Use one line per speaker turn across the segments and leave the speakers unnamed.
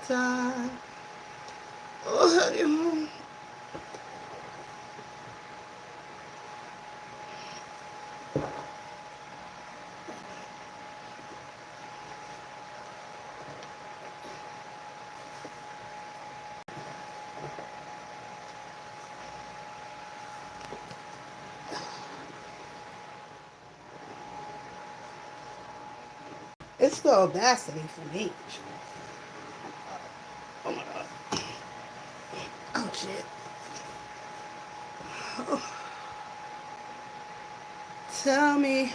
time. Oh, honey. It's the audacity for me. Oh my god. Oh shit. Oh. Tell me,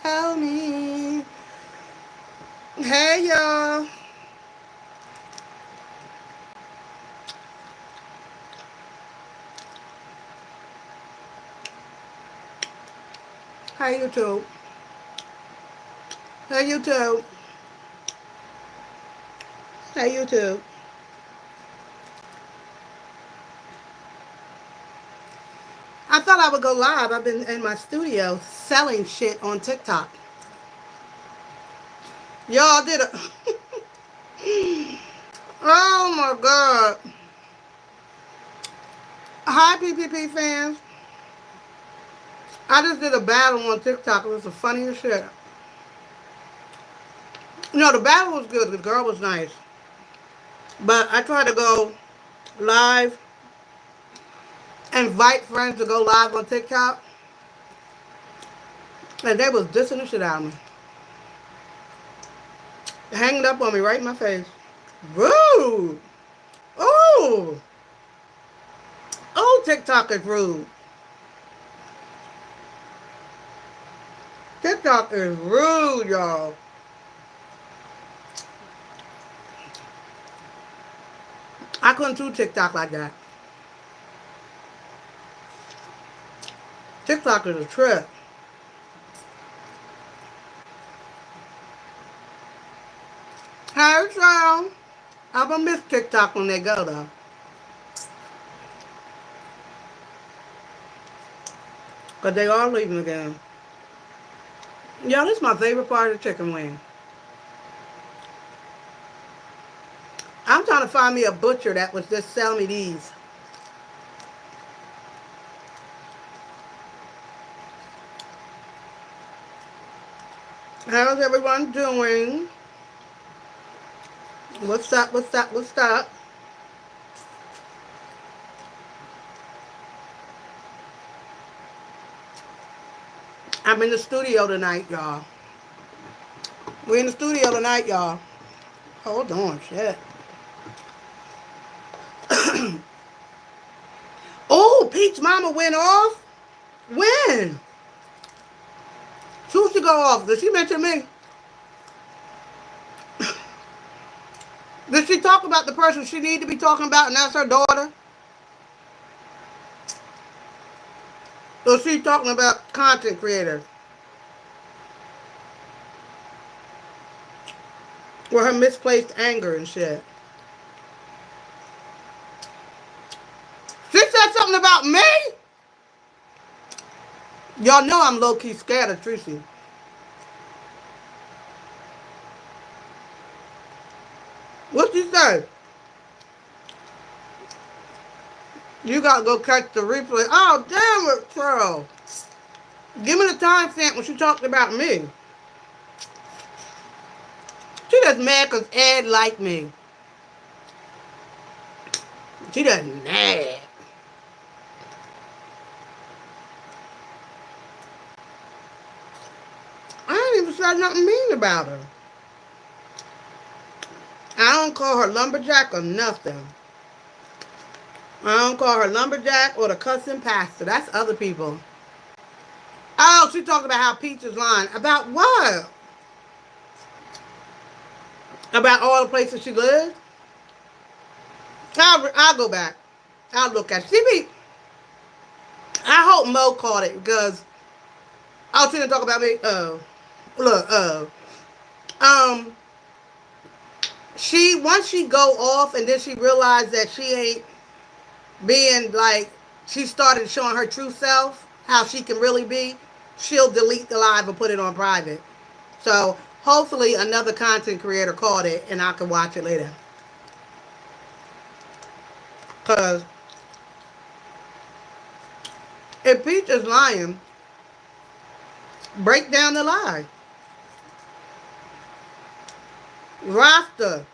tell me. Hey y'all. Hey YouTube. Hey YouTube. Hey YouTube. I thought I would go live. I've been in my studio selling shit on TikTok. Y'all did it. Oh my god. Hi PPP fans. I just did a battle on TikTok. It was the funniest shit. No, the battle was good. The girl was nice. But I tried to go live, invite friends to go live on TikTok, and they was dissing the shit out of me. Hanging up on me right in my face. Rude. Oh. Oh, TikTok is rude. TikTok is rude, y'all. I couldn't do TikTok like that. TikTok is a trip. Hey, so I'm gonna miss TikTok when they go though. Cause they are leaving again. Y'all, this is my favorite part of the chicken wing. I'm trying to find me a butcher that was just selling me these. How's everyone doing? What's up, what's up, what's up? I'm in the studio tonight, y'all. We're in the studio tonight, y'all. Hold on, shit. Oh, Pete's mama went off? When? Who should go off? Did she mention me? Did she talk about the person she need to be talking about, and that's her daughter? Or she talking about content creators? With her misplaced anger and shit. She said something about me? Y'all know I'm low-key scared of Tracy. What she say? You gotta go catch the replay. Oh, damn it, Pearl. Give me the timestamp when she talked about me. She just mad because Ed liked me. She just mad. I ain't even said nothing mean about her. I don't call her lumberjack or nothing. I don't call her lumberjack or the cussing pastor. That's other people. Oh, she talking about how Peach is lying. About what? About all the places she lives? I'll go back. I'll look at it. I hope Mo caught it because she didn't talk about me. Look, um, once she go off and then she realized that she ain't being like, she started showing her true self, how she can really be, she'll delete the live and put it on private. So hopefully another content creator caught it and I can watch it later. Because if Peach is lying, break down the lie. Rasta,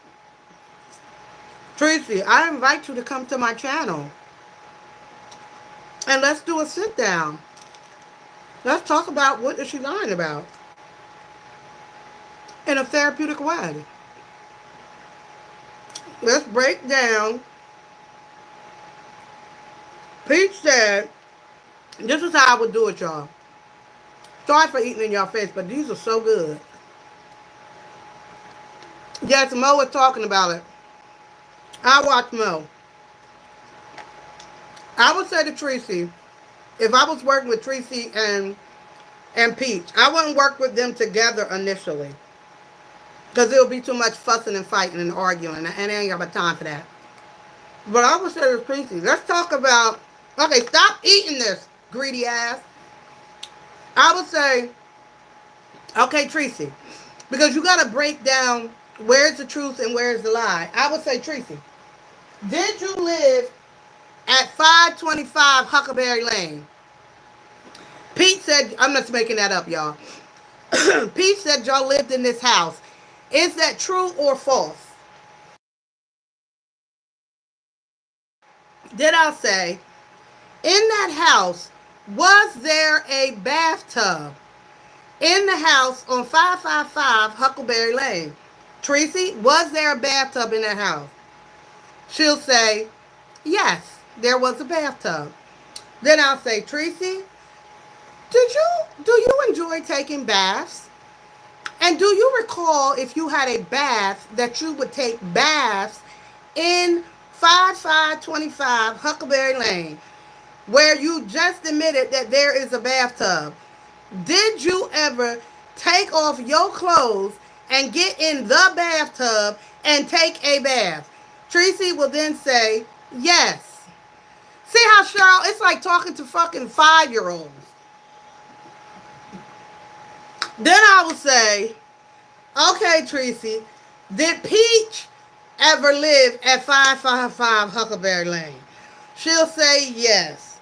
Tracy, I invite you to come to my channel and let's do a sit down. Let's talk about what is she lying about in a therapeutic way. Let's break down. Peach said, this is how I would do it, y'all. Sorry for eating in your face, but these are so good. Yes, Mo was talking about it. I watch Mo. I would say to Tracy, if I was working with Tracy and Peach, I wouldn't work with them together initially. Because it'll be too much fussing and fighting and arguing. And I ain't got time for that. But I would say to Tracy, let's talk about, okay, stop eating this, greedy ass. I would say, okay, Tracy, because you got to break down where's the truth and where's the lie. I would say, Tracy, did you live at 525 Huckleberry Lane? Pete said, I'm just making that up, y'all. Pete said y'all lived in this house. Is that true or false? Did I say, in that house, was there a bathtub in the house on 555 Huckleberry Lane? Tracy, was there a bathtub in that house? She'll say, yes, there was a bathtub. Then I'll say, Tracy, do you enjoy taking baths? And do you recall if you had a bath that you would take baths in 5525 Huckleberry Lane, where you just admitted that there is a bathtub? Did you ever take off your clothes and get in the bathtub and take a bath? Tracy will then say, yes. See how Cheryl, it's like talking to fucking 5-year-olds. Then I will say, okay, Tracy, did Peach ever live at 555 Huckleberry Lane? She'll say yes.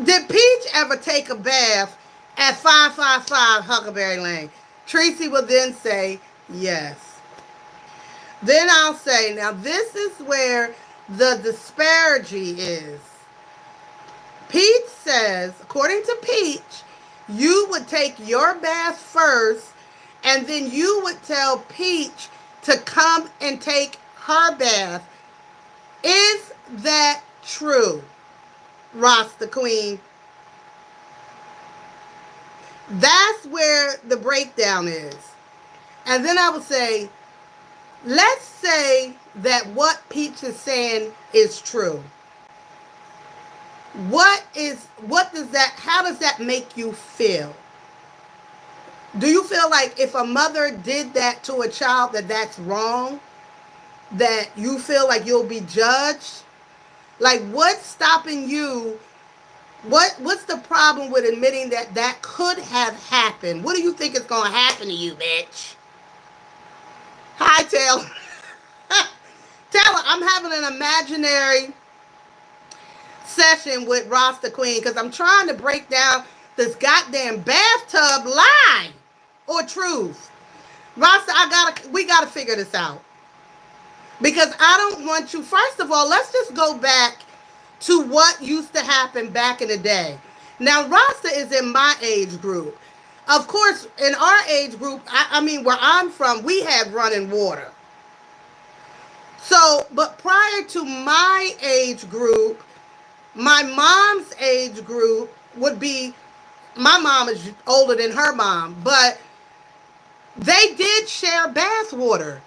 Did Peach ever take a bath at 555 Huckleberry Lane? Tracy will then say yes. Then I'll say, now this is where the disparity is. Peach says, according to Peach, you would take your bath first, and then you would tell Peach to come and take her bath. Is that true, Rasta Queen? That's where the breakdown is. And then I would say, let's say that what Peach is saying is true. How does that make you feel? Do you feel like if a mother did that to a child that that's wrong? That you feel like you'll be judged? Like, what's stopping you? What's the problem with admitting that that could have happened? What do you think is going to happen to you, bitch? Hi, Taylor. Taylor, I'm having an imaginary session with Rasta Queen because I'm trying to break down this goddamn bathtub lie or truth. Rasta, we gotta figure this out. Because I don't want you, first of all, let's just go back to what used to happen back in the day. Now, Rasta is in my age group. Of course, in our age group, I mean, where I'm from, we had running water. So, but prior to my age group, my mom's age group would be, my mom is older than her mom, but they did share bath water.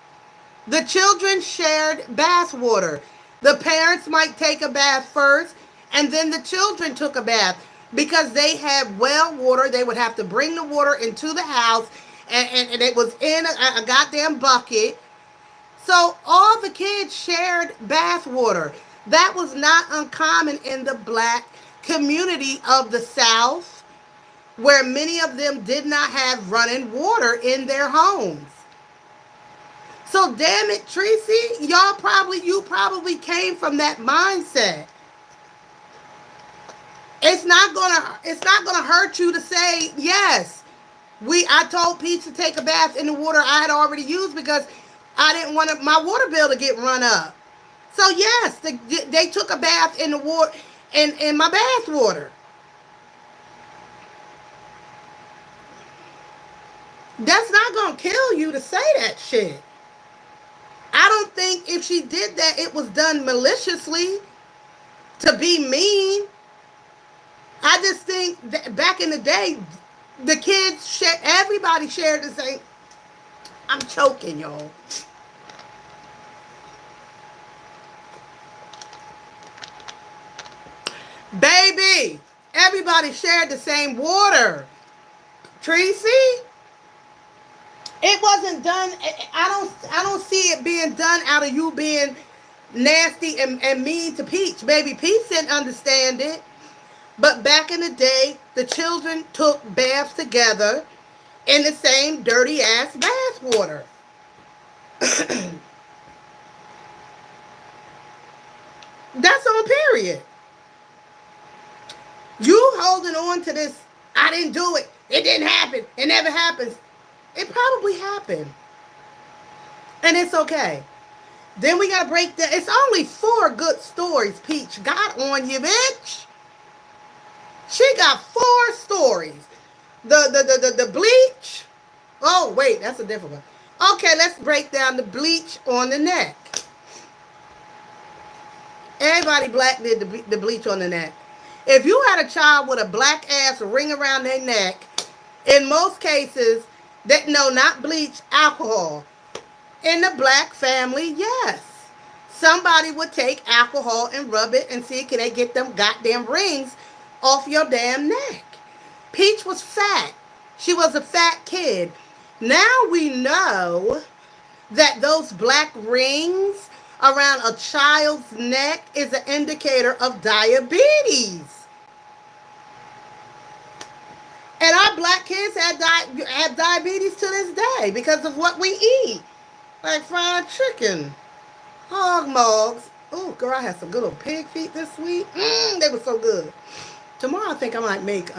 The children shared bath water. The parents might take a bath first, and then the children took a bath. Because they had well water, they would have to bring the water into the house, and it was in a goddamn bucket. So all the kids shared bath water. That was not uncommon in the black community of the South, where many of them did not have running water in their homes. So damn it, Tracy, you probably came from that mindset. It's not gonna hurt you to say yes. I told Pete to take a bath in the water I had already used because I didn't want my water bill to get run up. So yes, they took a bath in the water in my bath water. That's not gonna kill you to say that shit. I don't think if she did that, it was done maliciously to be mean. I just think that back in the day, the kids everybody shared the same. I'm choking, y'all. Baby, everybody shared the same water. Tracy, it wasn't done. I don't see it being done out of you being nasty and mean to Peach. Baby, Peach didn't understand it. But back in the day, the children took baths together in the same dirty ass bath water. That's on period. You holding on to this, I didn't do it. It didn't happen. It never happens. It probably happened. And it's okay. Then we gotta break the it's only 4 good stories Peach got on you, bitch. She got 4 stories. The bleach. Oh, wait, that's a different one. Okay, let's break down the bleach on the neck. Everybody black did the bleach on the neck. If you had a child with a black ass ring around their neck, in most cases, that no, not bleach, alcohol. In the black family, yes. Somebody would take alcohol and rub it and see can they get them goddamn rings off your damn neck. Peach was fat. She was a fat kid. Now we know that those black rings around a child's neck is an indicator of diabetes. And our black kids have diabetes to this day because of what we eat. Like fried chicken, hog mugs. Oh, girl, I had some good old pig feet this week. They were so good. Tomorrow I think I might make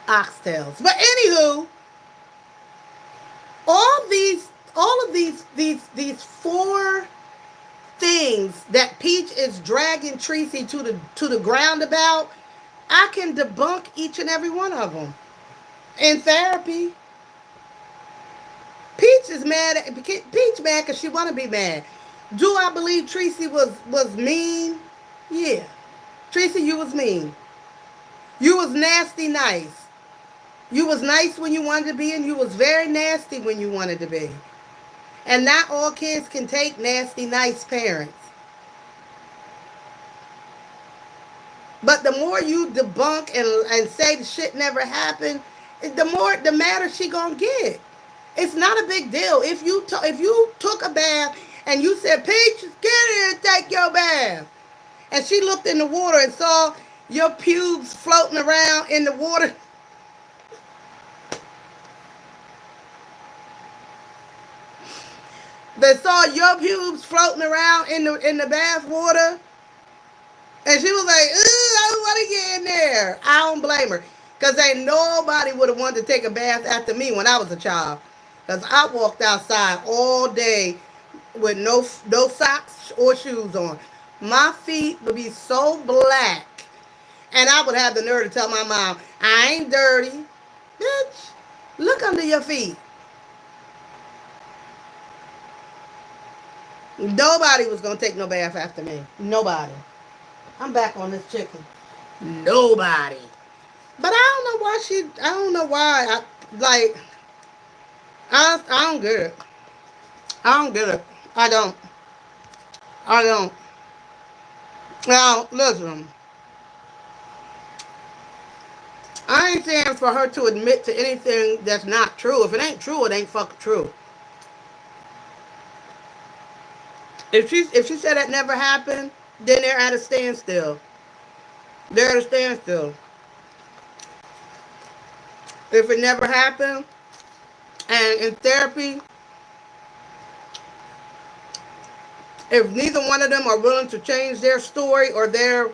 oxtails. But anywho, all of these 4 things that Peach is dragging Tracy to the ground about, I can debunk each and every one of them in therapy. Peach is mad. Peach mad because she want to be mad. Do I believe Tracy was mean? Yeah, Tracy, you was mean. You was nasty nice. You was nice when you wanted to be, and you was very nasty when you wanted to be. And not all kids can take nasty nice parents. But the more you debunk and say the shit never happened, the madder she gonna get. It's not a big deal. If you took a bath and you said, Peach, get in and take your bath, and she looked in the water and saw your pubes floating around in the water, they saw your pubes floating around in the bath water, and she was like, "Ooh, I don't want to get in there." I don't blame her, cause ain't nobody would have wanted to take a bath after me when I was a child, cause I walked outside all day with no socks or shoes on. My feet would be so black, and I would have the nerve to tell my mom, "I ain't dirty, bitch. Look under your feet." Nobody was gonna take no bath after me. Nobody. I'm back on this chicken. Nobody. But I don't know why I don't know why. I don't get it. I don't get it. I don't. I don't. Now, listen. I ain't saying for her to admit to anything that's not true. If it ain't true, it ain't fucking true. If she said that never happened, then they're at a standstill. They're at a standstill. If it never happened, and in therapy, If neither one of them are willing to change their story or their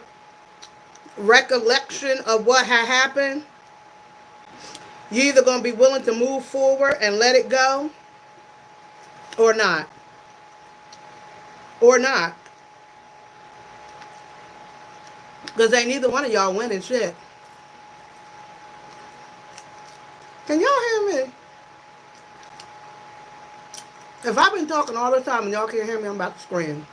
recollection of what had happened, you're either going to be willing to move forward and let it go or not. Or not. Because ain't neither one of y'all winning shit. Can y'all hear me? If I've been talking all the time and y'all can't hear me, I'm about to scream.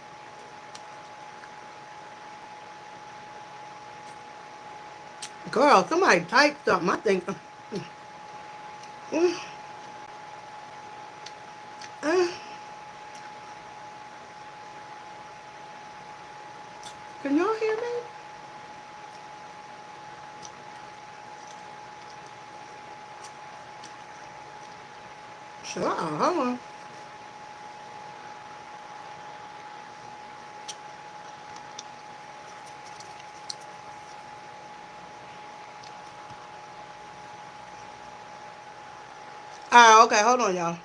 Girl, somebody type something. I think. Mm, uh, can y'all hear me? Sure, hold on. Okay, hold on, y'all.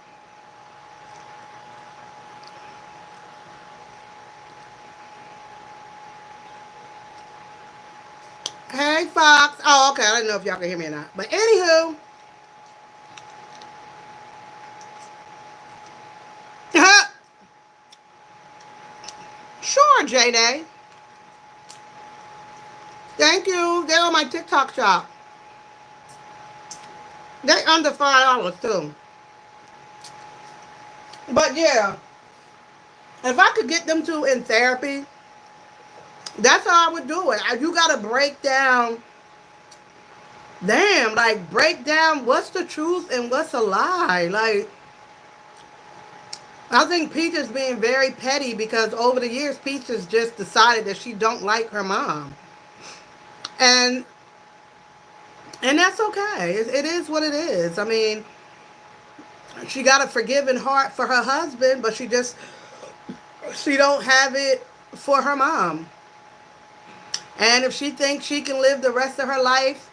Hey, Fox. Oh, okay. I didn't know if y'all can hear me or not. But anywho, sure, J Day. Thank you. They're on my TikTok shop. They under $5 too. But yeah, if I could get them to in therapy, that's how I would do it. You gotta break down. Damn, like break down what's the truth and what's a lie. Like I think Peach is being very petty because over the years, Peach has just decided that she don't like her mom, and that's okay. It is what it is. I mean, she got a forgiving heart for her husband, but she don't have it for her mom. And if she thinks she can live the rest of her life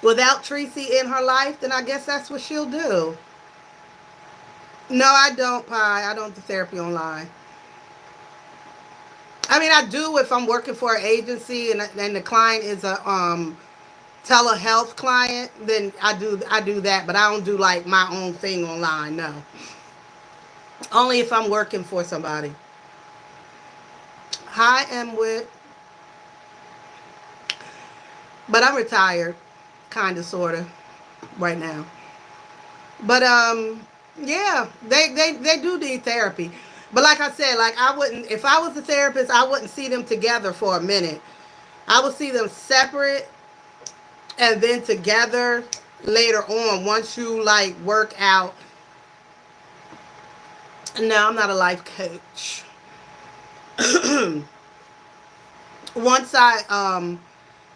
without Tracy in her life, then I guess that's what she'll do. No, I don't, Pie. I don't do therapy online. I mean, I do if I'm working for an agency and the client is a telehealth client, then I do that, but I don't do like my own thing online. No, only if I'm working for somebody. Hi, am with, but I'm retired, kind of, sort of, right now. But yeah, they do need therapy. But like I said, like I wouldn't if I was a therapist, I wouldn't see them together for a minute. I would see them separate and then together later on once you like work out. No, I'm not a life coach. Once I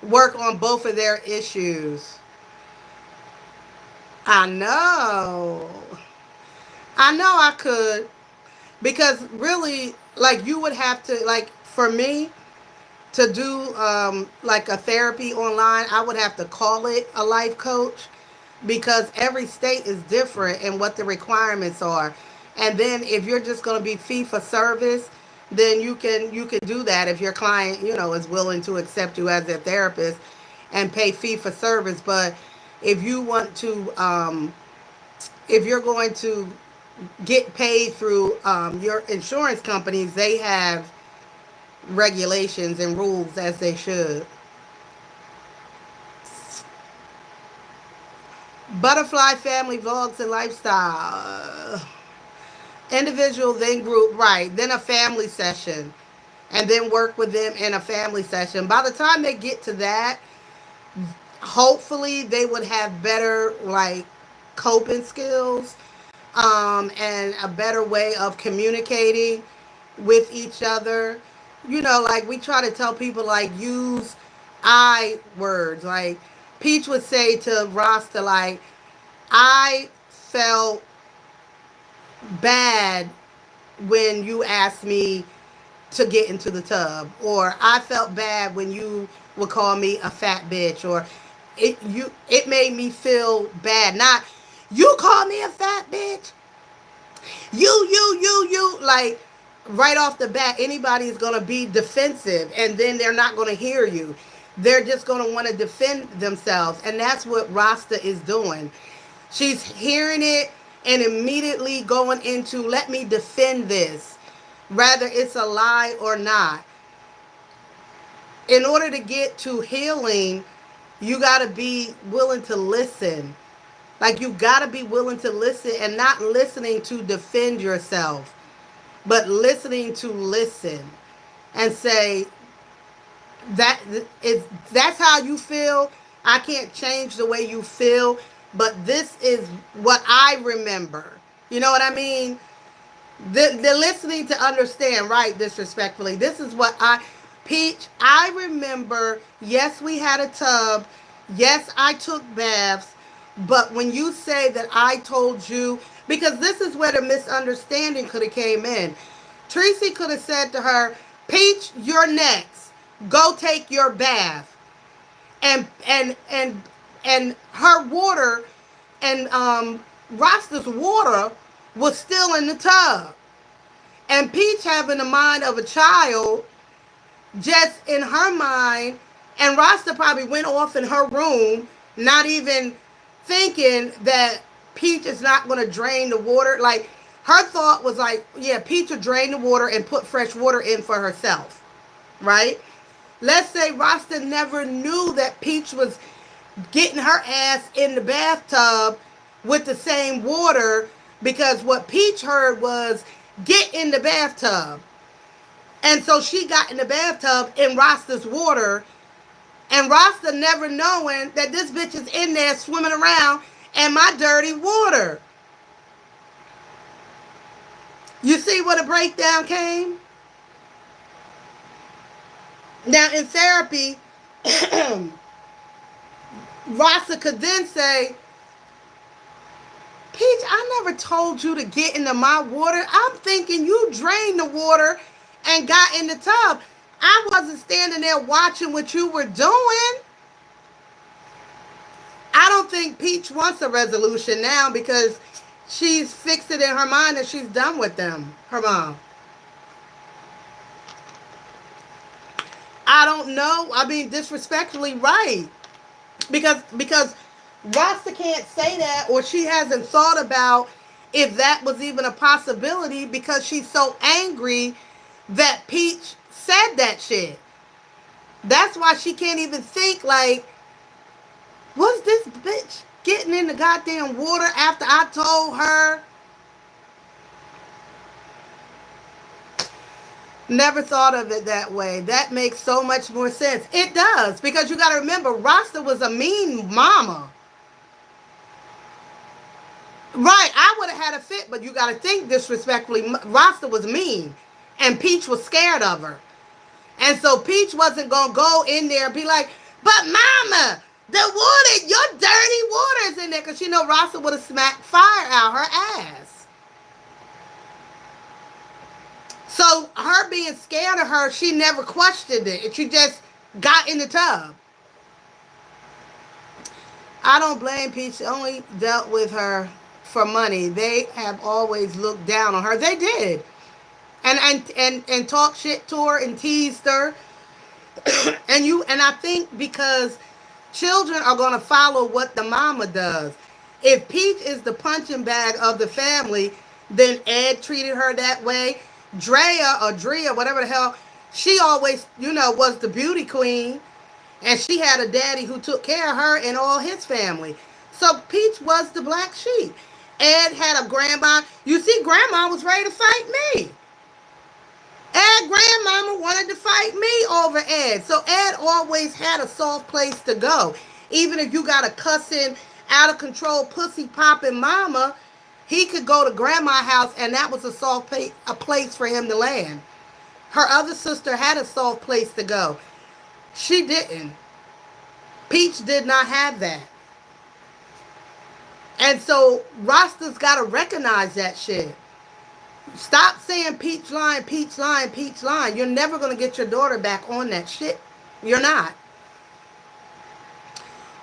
work on both of their issues. I know. I know I could because really like you would have to like for me to do like a therapy online, I would have to call it a life coach because every state is different and what the requirements are. And then if you're just going to be fee for service, then you can do that if your client, is willing to accept you as their therapist and pay fee for service. But if you want to if you're going to get paid through your insurance companies, they have regulations and rules as they should. Butterfly family vlogs and lifestyle. Individual, then group, right? Then a family session, and then work with them in a family session. By the time they get to that, hopefully they would have better like coping skills, and a better way of communicating with each other. Like we try to tell people like use I words. Like Peach would say to Rasta, like, I felt bad when you asked me to get into the tub, or I felt bad when you would call me a fat bitch, or it made me feel bad. Not you call me a fat bitch. You like. right off the bat, anybody is going to be defensive, and then they're not going to hear you. They're just going to want to defend themselves. And that's what Rasta is doing. She's hearing it and immediately going into, let me defend this, whether it's a lie or not. In order to get to healing, you got to be willing to listen. Like, you got to be willing to listen, and not listening to defend yourself, but listening to listen and say, that is, that's how you feel. I can't change the way you feel, but this is what I remember. You know what I mean? The listening to understand, right? Disrespectfully, this is what Peach, I remember. Yes, we had a tub. Yes, I took baths. But when you say that I told you, because this is where the misunderstanding could have came in. Tracy could have said to her, Peach, you're next. Go take your bath. And her water and Rasta's water was still in the tub. And Peach, having the mind of a child, just in her mind, and Rasta probably went off in her room, not even thinking that Peach is not going to drain the water. Like, her thought was like, yeah, Peach will drain the water and put fresh water in for herself, right? Let's say Rasta never knew that Peach was getting her ass in the bathtub with the same water, because what Peach heard was, get in the bathtub. And so she got in the bathtub in Rasta's water, and Rasta never knowing that this bitch is in there swimming around in my dirty water. You see where the breakdown came? Now, in therapy, Rasta could then say, Peach, I never told you to get into my water. I'm thinking you drained the water and got in the tub. I wasn't standing there watching what you were doing. I don't think Peach wants a resolution now, because she's fixed it in her mind and she's done with them, her mom. I don't know. I mean, disrespectfully, right. Because Rasta can't say that, or she hasn't thought about if that was even a possibility, because she's so angry that Peach said that shit. That's why she can't even think, like, was this bitch getting in the goddamn water after I told her? Never thought of it that way. That makes so much more sense. It does, because you got to remember, Rasta was a mean mama. Right, I would have had a fit, but you got to think disrespectfully, Rasta was mean, and Peach was scared of her. And so Peach wasn't going to go in there and be like, but mama, the water, your dirty water is in there, because you know Rasta would have smacked fire out her ass. So her being scared of her, she never questioned it. She just got in the tub. I don't blame Peach. She only dealt with her for money. They have always looked down on her. They did. And talked shit to her and teased her. and I think because children are going to follow what the mama does. If Peach is the punching bag of the family, then Ed treated her that way. Drea, whatever the hell, she always, was the beauty queen. And she had a daddy who took care of her and all his family. So Peach was the black sheep. Ed had a grandma. You see, grandma was ready to fight me. Ed grandmama wanted to fight me over Ed. So Ed always had a soft place to go. Even if you got a cussing, out of control, pussy popping mama, he could go to grandma's house, and that was a place for him to land. Her other sister had a soft place to go. She didn't. Peach did not have that. And so Rasta's got to recognize that shit. Stop saying Peach lying, Peach lying, Peach lying. You're never going to get your daughter back on that shit. You're not.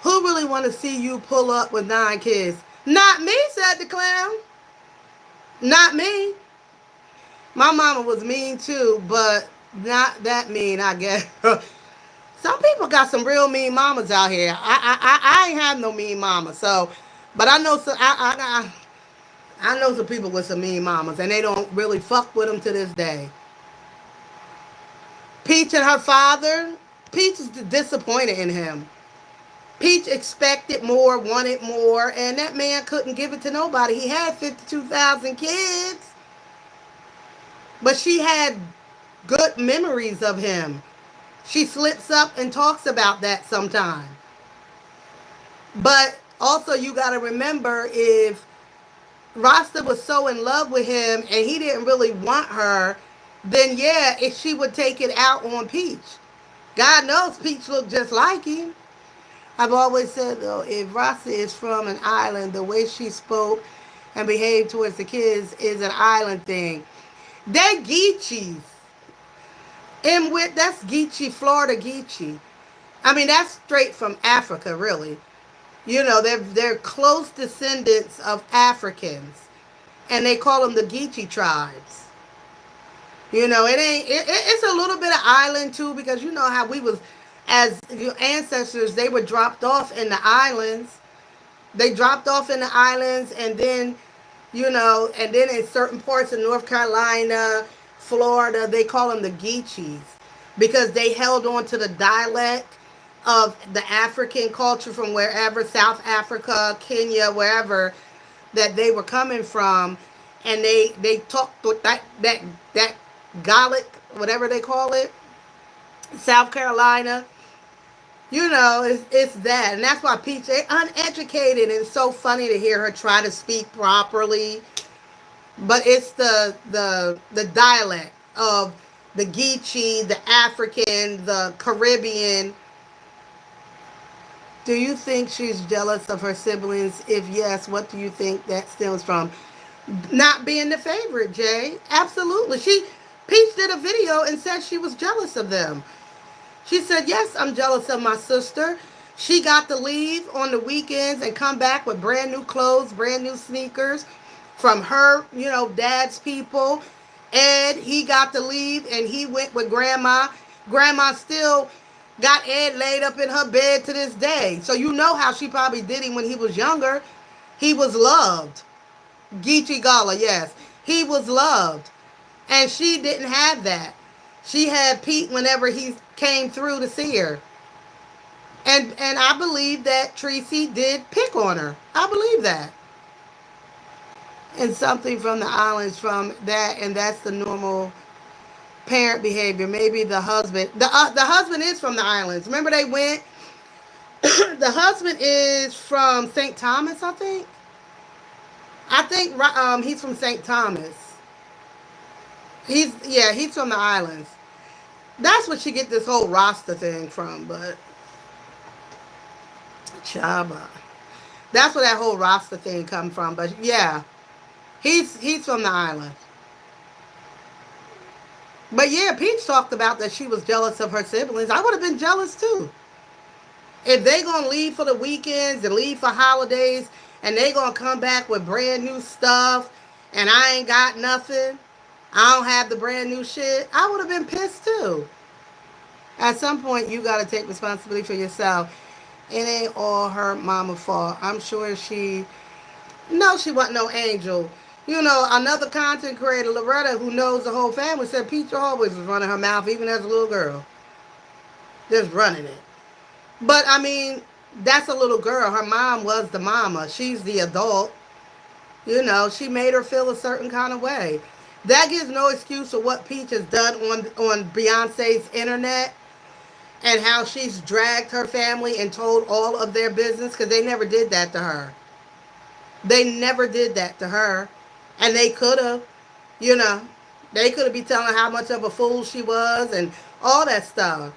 Who really want to see you pull up with 9 kids? Not me, said the clown. Not me. My mama was mean too, but not that mean, I guess. Some people got some real mean mamas out here. I ain't have no mean mama, so, but I know some. I know some people with some mean mamas, and they don't really fuck with them to this day. Peach and her father. Peach is disappointed in him. Peach expected more, wanted more, and that man couldn't give it to nobody. He had 52,000 kids, but she had good memories of him. She slips up and talks about that sometime. But also, you got to remember, if Rasta was so in love with him and he didn't really want her, then yeah, if she would take it out on Peach. God knows Peach looked just like him. I've always said, though, if Rasta is from an island, the way she spoke and behaved towards the kids is an island thing. They Geechees. And with that's Geechee, Florida Geechee. I mean, that's straight from Africa, really. You know, they're close descendants of Africans, and they call them the Geechee tribes. You know, it's a little bit of island too, because you know how we was, as your ancestors, they were dropped off in the islands. They dropped off in the islands, and then, you know, and then in certain parts of North Carolina, Florida, they call them the Geechees because they held on to the dialect of the African culture from wherever, South Africa, Kenya, wherever, that they were coming from, and they talked with that Gallic, whatever they call it, South Carolina. You know, it's that, and that's why Peach is uneducated, and it's so funny to hear her try to speak properly. But it's the dialect of the Geechee, the African, the Caribbean. Do you think she's jealous of her siblings? If yes, what do you think that stems from? Not being the favorite, Jay. Absolutely. Peach did a video and said she was jealous of them. She said, yes, I'm jealous of my sister. She got to leave on the weekends and come back with brand new clothes, brand new sneakers from her, you know, dad's people. Ed, he got to leave and he went with grandma. Grandma still got Ed laid up in her bed to this day. So you know how she probably did him when he was younger. He was loved. Geechee Gala, yes. He was loved. And she didn't have that. She had Pete whenever he came through to see her. And I believe that Tracy did pick on her. I believe that. And something from the islands from that, and that's the normal parent behavior. Maybe the husband. The husband is from the islands. Remember they went. The husband is from St. Thomas, I think. I think he's from St. Thomas. He's from the islands. That's what you get this whole Rasta thing from, but Chaba. That's where that whole Rasta thing come from. But yeah, he's from the island. But yeah, Peach talked about that she was jealous of her siblings. I would have been jealous too. If they gonna leave for the weekends and leave for holidays and they gonna come back with brand new stuff and I ain't got nothing, I don't have the brand new shit, I would have been pissed too. At some point, you got to take responsibility for yourself. It ain't all her mama fault. I'm sure no, she wasn't no angel. You know, another content creator, Loretta, who knows the whole family, said Peach always was running her mouth, even as a little girl. Just running it. But, I mean, that's a little girl. Her mom was the mama. She's the adult. You know, she made her feel a certain kind of way. That gives no excuse for what Peach has done on Beyonce's internet and how she's dragged her family and told all of their business, because they never did that to her. They never did that to her. And they could have, you know, they could have been telling her how much of a fool she was and all that stuff.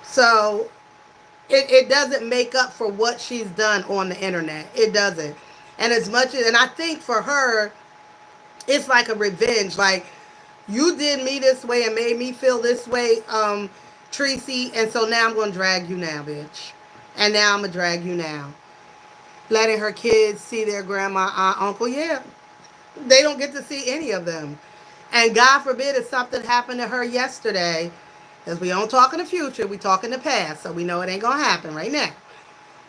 So it doesn't make up for what she's done on the internet. It doesn't. And as much as, and I think for her, it's like a revenge. Like, you did me this way and made me feel this way, Tracy, and so now I'm going to drag you now, bitch. And now I'm going to drag you now. Letting her kids see their grandma, aunt, uncle. Yeah, they don't get to see any of them. And God forbid if something happened to her yesterday, because we don't talk in the future, we talk in the past, so we know it ain't going to happen right now.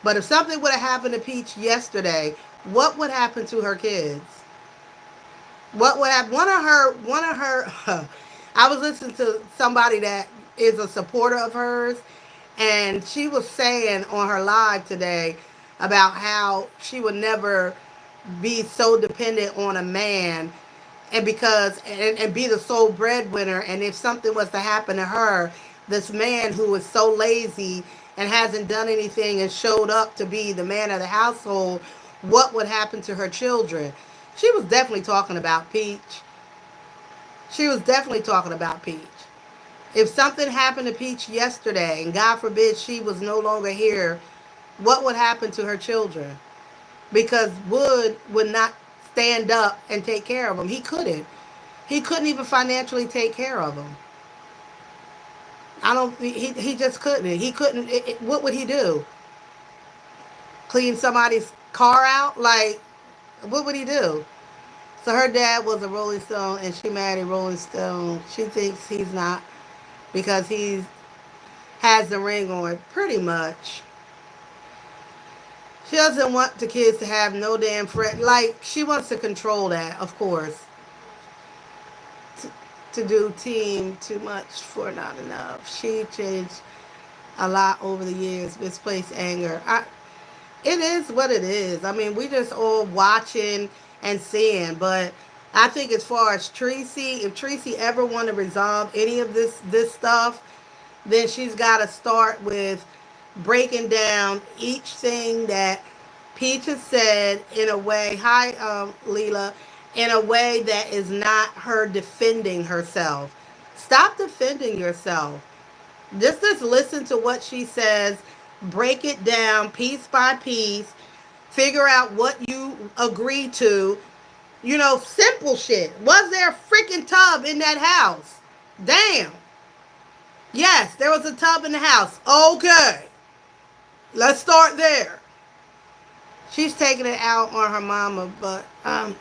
But if something would have happened to Peach yesterday, what would happen to her kids? What would happen? I was listening to somebody that is a supporter of hers, and she was saying on her live today about how she would never be so dependent on a man, and and be the sole breadwinner, and if something was to happen to her, this man who is so lazy and hasn't done anything and showed up to be the man of the household, what would happen to her children? She was definitely talking about Peach. She was definitely talking about Peach. If something happened to Peach yesterday, and God forbid she was no longer here, what would happen to her children? Because Wood would not stand up and take care of them. He couldn't. He couldn't even financially take care of them. I don't. He just couldn't. He couldn't. What would he do? Clean somebody's car out? Like, what would he do? So her dad was a Rolling Stone, and she married a Rolling Stone. She thinks he's not because he has the ring on. Pretty much. She doesn't want the kids to have no damn friend. Like, she wants to control that, of course. To, to do team too much for not enough. She changed a lot over the years. Misplaced anger. It is what it is. I mean, we just all watching and seeing. But I think as far as Tracy, if Tracy ever want to resolve any of this stuff, then she's got to start with breaking down each thing that Peach has said in a way, hi, Leela, in a way that is not her defending herself. Stop defending yourself. Just listen to what she says, break it down piece by piece, figure out what you agree to. You know, simple shit. Was there a freaking tub in that house? Damn. Yes, there was a tub in the house. Okay. Let's start there. She's taking it out on her mama, but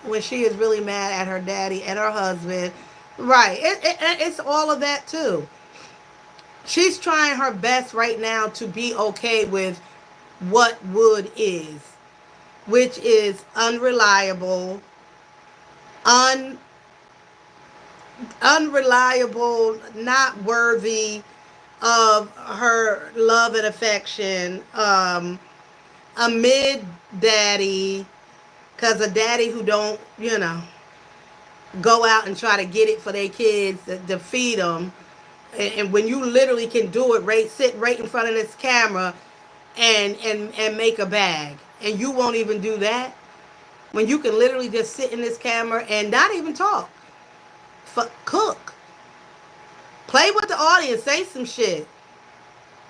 when she is really mad at her daddy and her husband, right? It's all of that too. She's trying her best right now to be okay with what Wood is, which is unreliable, un unreliable, not worthy of her love and affection. A mid daddy, cause a daddy who don't, go out and try to get it for their kids to feed them, and when you literally can do it, right, sit right in front of this camera and make a bag, and you won't even do that. When you can literally just sit in this camera and not even talk, cook, play with the audience, say some shit,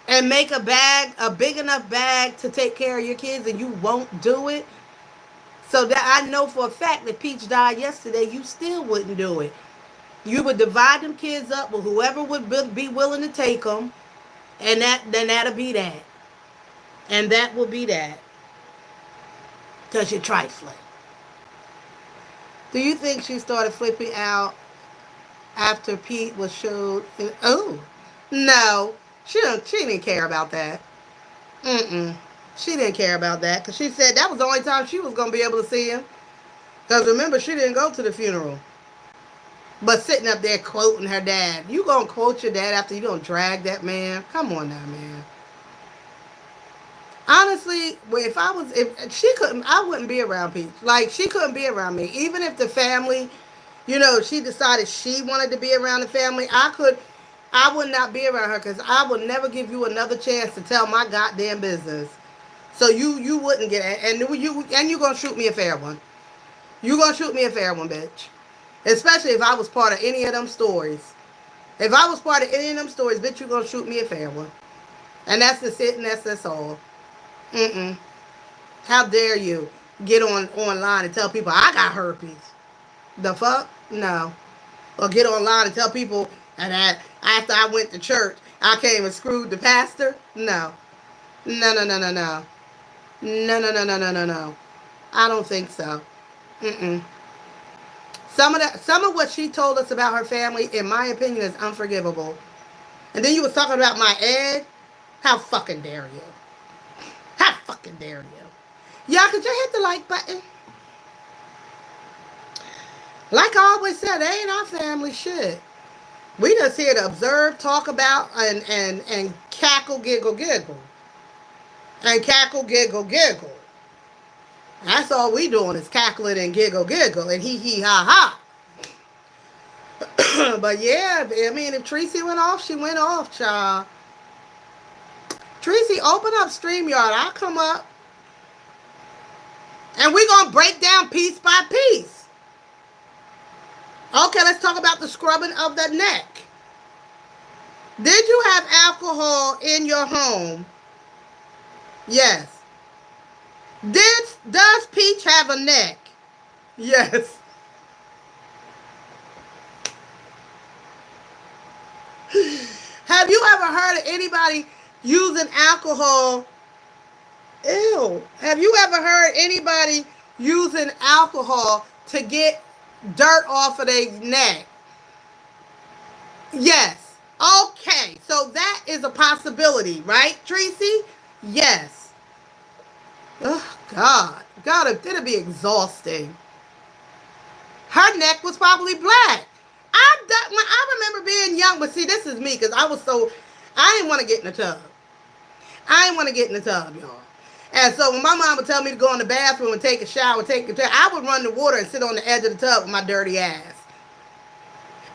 and make a bag, a big enough bag to take care of your kids, and you won't do it. So that I know for a fact that Peach died yesterday, you still wouldn't do it. You would divide them kids up with whoever would be willing to take them, and then that'll be that, and that will be that, because you're trifling. Do you think she started flipping out after Pete was showed? Oh, no, she didn't care about that. Mm-mm. She didn't care about that because she said that was the only time she was going to be able to see him. Because remember, she didn't go to the funeral. But sitting up there quoting her dad. You going to quote your dad after you don't drag that man? Come on now, man. Honestly, if she couldn't, I wouldn't be around Peach. Like, she couldn't be around me. Even if the family, she decided she wanted to be around the family, I would not be around her because I would never give you another chance to tell my goddamn business. So you wouldn't get it, and you gonna shoot me a fair one. You gonna shoot me a fair one, bitch. Especially if I was part of any of them stories. If I was part of any of them stories, bitch, you gonna shoot me a fair one. And that's just it, and that's all. Mm-mm. How dare you get online and tell people I got herpes? The fuck? No. Or get online and tell people that after I went to church, I came and screwed the pastor? No. No, no, no, no, no. No, no, no, no, no, no, no. I don't think so. Mm-mm. Some of what she told us about her family, in my opinion, is unforgivable. And then you was talking about my egg. How fucking dare you? How fucking dare you? Y'all, could you hit the like button? Like I always said, they ain't our family shit. We just here to observe, talk about, and cackle, giggle, giggle. And cackle, giggle, giggle. That's all we doing is cackling and giggle, giggle, and hee hee ha ha. But yeah, I mean, if Tracy went off, she went off, child. Tracy, open up StreamYard. I'll come up. And we're going to break down piece by piece. Okay, let's talk about the scrubbing of the neck. Did you have alcohol in your home? Yes. Does Peach have a neck? Yes. Have you ever heard of anybody using alcohol? Ew. Have you ever heard anybody using alcohol to get dirt off of their neck? Yes. Okay. So that is a possibility, right, Tracy? Yes. Oh, God. God, it'll be exhausting. Her neck was probably black. I remember being young, but see, this is me, because I didn't want to get in the tub. I didn't want to get in the tub, y'all. And so when my mom would tell me to go in the bathroom and take a shower, I would run the water and sit on the edge of the tub with my dirty ass.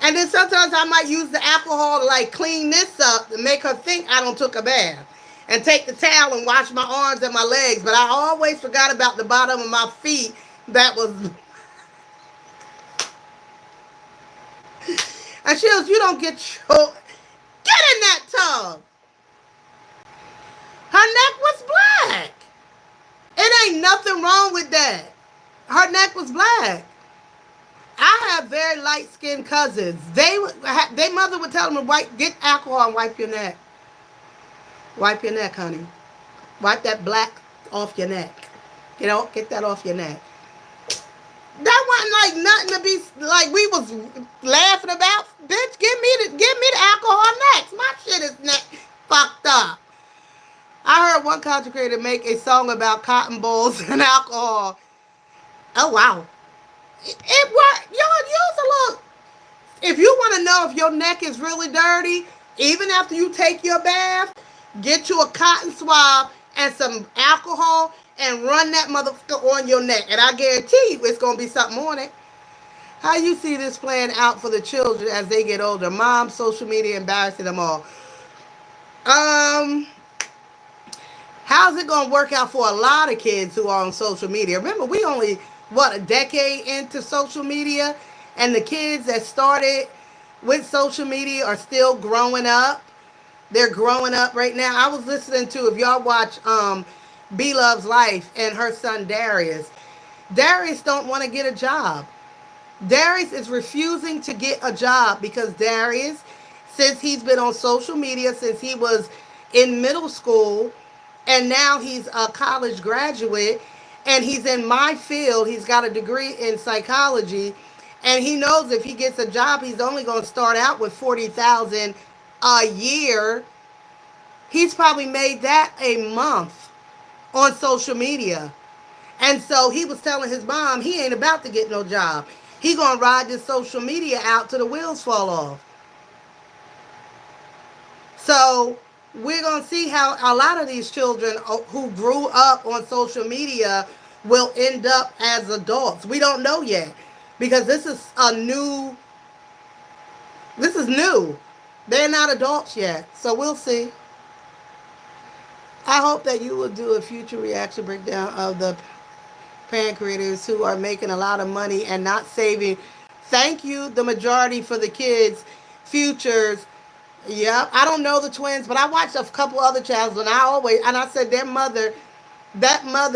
And then sometimes I might use the alcohol to like clean this up to make her think I don't took a bath. And take the towel and wash my arms and my legs. But I always forgot about the bottom of my feet that was... And she goes, you don't get in that tub. Her neck was black. It ain't nothing wrong with that. Her neck was black. I have very light-skinned cousins. Their mother would tell them to get alcohol and wipe your neck. Wipe your neck, honey. Wipe that black off your neck. Get that off your neck. That wasn't like nothing to be like we was laughing about. Bitch, give me the alcohol next. My shit is fucked up. I heard one content creator make a song about cotton balls and alcohol. Oh wow. It worked. Y'all use a look. If you want to know if your neck is really dirty, even after you take your bath, get you a cotton swab and some alcohol and run that motherfucker on your neck. And I guarantee you it's going to be something on it. How you see this playing out for the children as they get older? Mom, social media embarrassing them all. How's it going to work out for a lot of kids who are on social media? Remember, we only, a decade into social media, and the kids that started with social media are still growing up. They're growing up right now. I was listening to, if y'all watch B Love's Life and her son Darius. Darius don't want to get a job. Darius is refusing to get a job because Darius, since he's been on social media since he was in middle school, and now he's a college graduate, and he's in my field. He's got a degree in psychology, and he knows if he gets a job, he's only going to start out with $40,000 a year. He's probably made that a month on social media. And so he was telling his mom he ain't about to get no job. He gonna ride this social media out till the wheels fall off. So we're gonna see how a lot of these children who grew up on social media will end up as adults. We don't know yet because this is new. They're not adults yet. So we'll see. I hope that you will do a future reaction breakdown of the parent creators who are making a lot of money and not saving. Thank you, the majority, for the kids' futures. Yep. I don't know the twins, but I watched a couple other channels, and I said that mother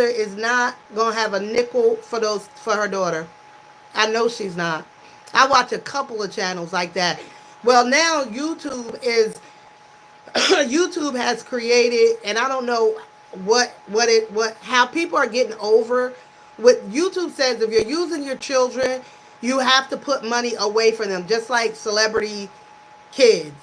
is not going to have a nickel for her daughter. I know she's not. I watch a couple of channels like that. Well, now YouTube has created, and I don't know how people are getting over. What YouTube says, if you're using your children, You have to put money away from them, just like celebrity kids.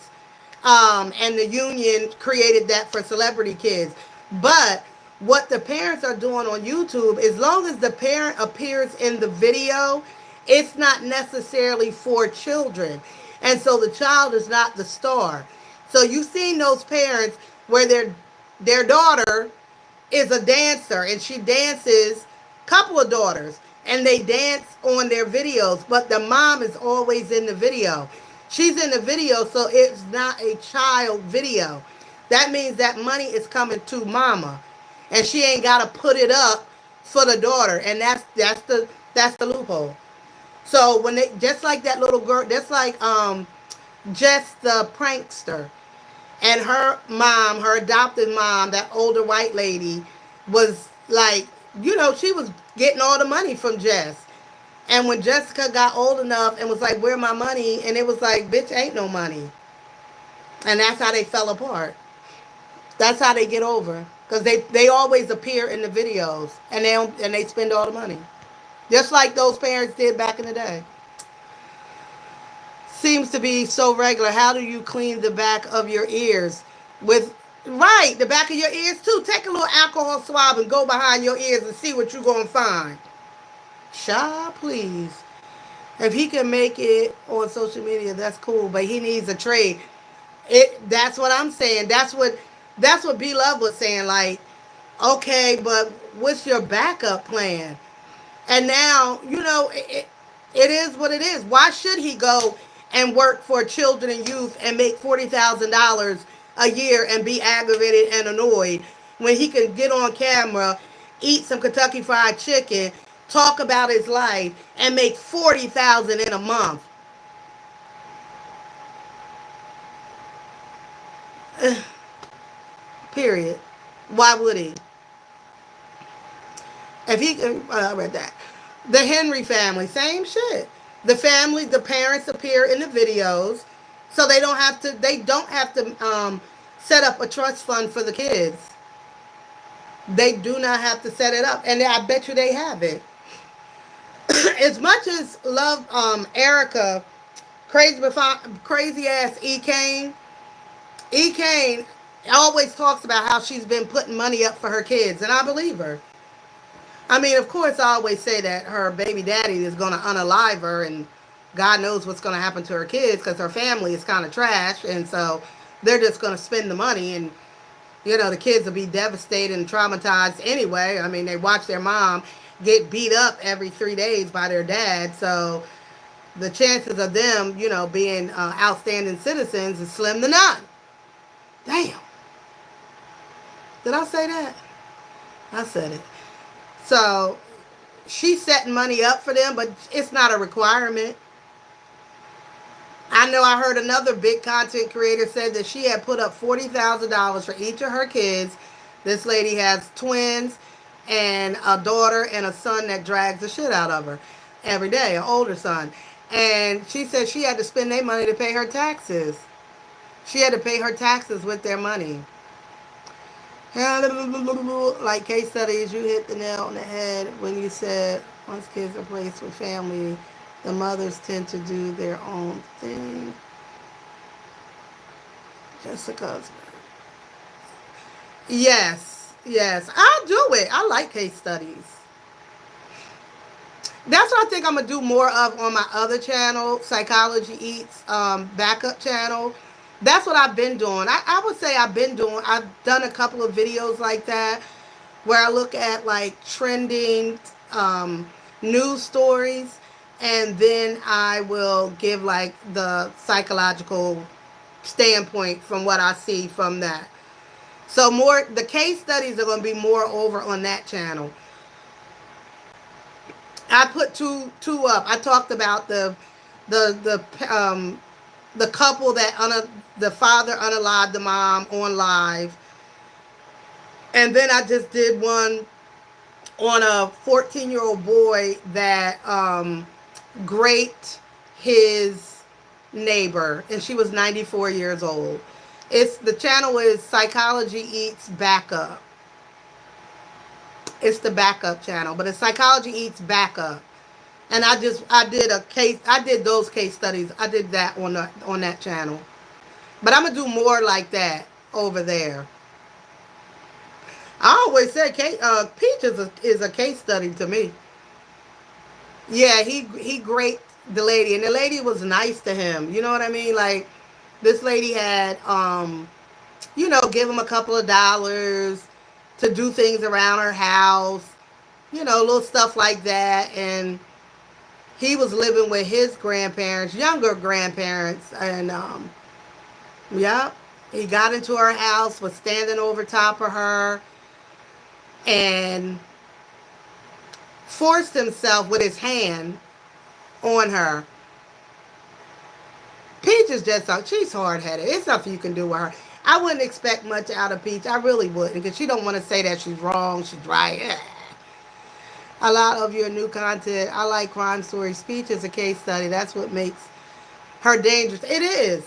And the union created that for celebrity kids. But what the parents are doing on YouTube, as long as the parent appears in the video, it's not necessarily for children. And so the child is not the star. So you've seen those parents where their daughter is a dancer and she dances, couple of daughters, and they dance on their videos, but the mom is always in the video. She's in the video, so it's not a child video. That means that money is coming to mama, and she ain't got to put it up for the daughter, and that's the loophole. So when they, just like that little girl, just like Jess the prankster, and her mom, her adopted mom, that older white lady, was like, she was getting all the money from Jess. And when Jessica got old enough and was like, "Where my money?" and it was like, "Bitch, ain't no money." And that's how they fell apart. That's how they get over, because they always appear in the videos, and they spend all the money, just like those parents did back in the day. Seems to be so regular. How do you clean the back of your ears? With Right, the back of your ears too. Take a little alcohol swab and go behind your ears and see what you're gonna find. Sha, please. If he can make it on social media, that's cool. But he needs a trade. That's what I'm saying. That's what B Love was saying. Like, okay, but what's your backup plan? And now, it is what it is. Why should he go and work for children and youth and make $40,000 a year and be aggravated and annoyed when he can get on camera, eat some Kentucky Fried Chicken, talk about his life, and make 40,000 in a month? Period. Why would he? If he can, I read that. The Henry family, same shit. The parents appear in the videos, so they don't have to. They don't have to set up a trust fund for the kids. They do not have to set it up, and I bet you they have it. As much as love Erica, crazy ass E Kane always talks about how she's been putting money up for her kids, and I believe her. I mean, of course, I always say that her baby daddy is going to unalive her, and God knows what's going to happen to her kids because her family is kind of trash, and so they're just going to spend the money, and the kids will be devastated and traumatized anyway. I mean, they watch their mom get beat up every 3 days by their dad, so the chances of them, being outstanding citizens is slim to none. Damn. Did I say that? I said it. So she's setting money up for them, but it's not a requirement. I know I heard another big content creator said that she had put up $40,000 for each of her kids. This lady has twins and a daughter and a son that drags the shit out of her every day, an older son. And she said she had to spend their money to pay her taxes. She had to pay her taxes with their money. Like case studies, you hit the nail on the head when you said once kids are placed with family, the mothers tend to do their own thing. Jessica's. Yes, I'll do it. I like case studies. That's what I think I'm gonna do more of on my other channel, Psychology Eats backup channel. That's what I've been doing. I would say I've done a couple of videos like that where I look at like trending news stories, and then I will give like the psychological standpoint from what I see from that. So the case studies are going to be more over on that channel. I put two up. I talked about the couple that the father unalived the mom on live, and then I just did one on a 14-year-old boy that raped his neighbor, and she was 94 years old. The channel is Psychology Eats Backup. It's the backup channel, but it's Psychology Eats Backup. And I did a case. I did those case studies. I did that on that channel. But I'm gonna do more like that over there. I always said Peach is a case study to me. Yeah, he great the lady, and the lady was nice to him. You know what I mean? Like this lady had give him a couple of dollars to do things around her house, little stuff like that, and he was living with his grandparents, younger grandparents, and yeah, he got into her house, was standing over top of her, and forced himself with his hand on her. Peach is just she's hard headed. It's nothing you can do with her. I wouldn't expect much out of Peach. I really wouldn't, because she don't want to say that she's wrong, she's right. A lot of your new content. I like crime stories. Peach is a case study. That's what makes her dangerous. It is.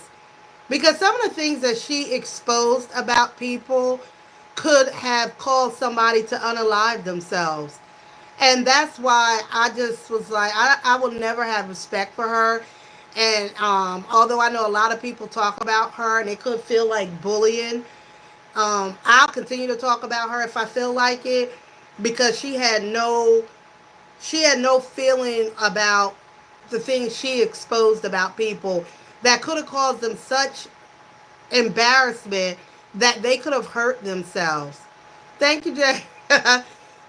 Because some of the things that she exposed about people could have caused somebody to unalive themselves. And that's why I just was like, I will never have respect for her. And although I know a lot of people talk about her and it could feel like bullying, I'll continue to talk about her if I feel like it, because she had no feeling about the things she exposed about people that could have caused them such embarrassment that they could have hurt themselves. Thank you, Jay.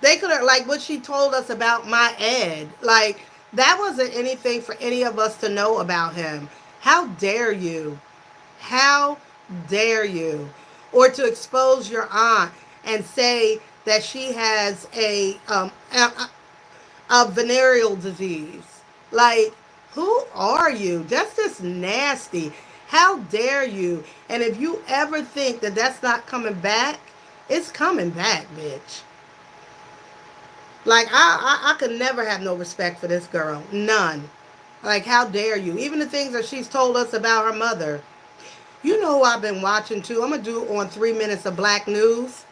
They could have, like what she told us about my Ed. Like, that wasn't anything for any of us to know about him. How dare you? How dare you? Or to expose your aunt and say that she has a venereal disease. Like, who are you? That's just nasty. How dare you? And if you ever think that that's not coming back, it's coming back, bitch. Like, I could never have no respect for this girl. None. Like, how dare you? Even the things that she's told us about her mother. You know who I've been watching too? I'm going to do on 3 Minutes of Black News.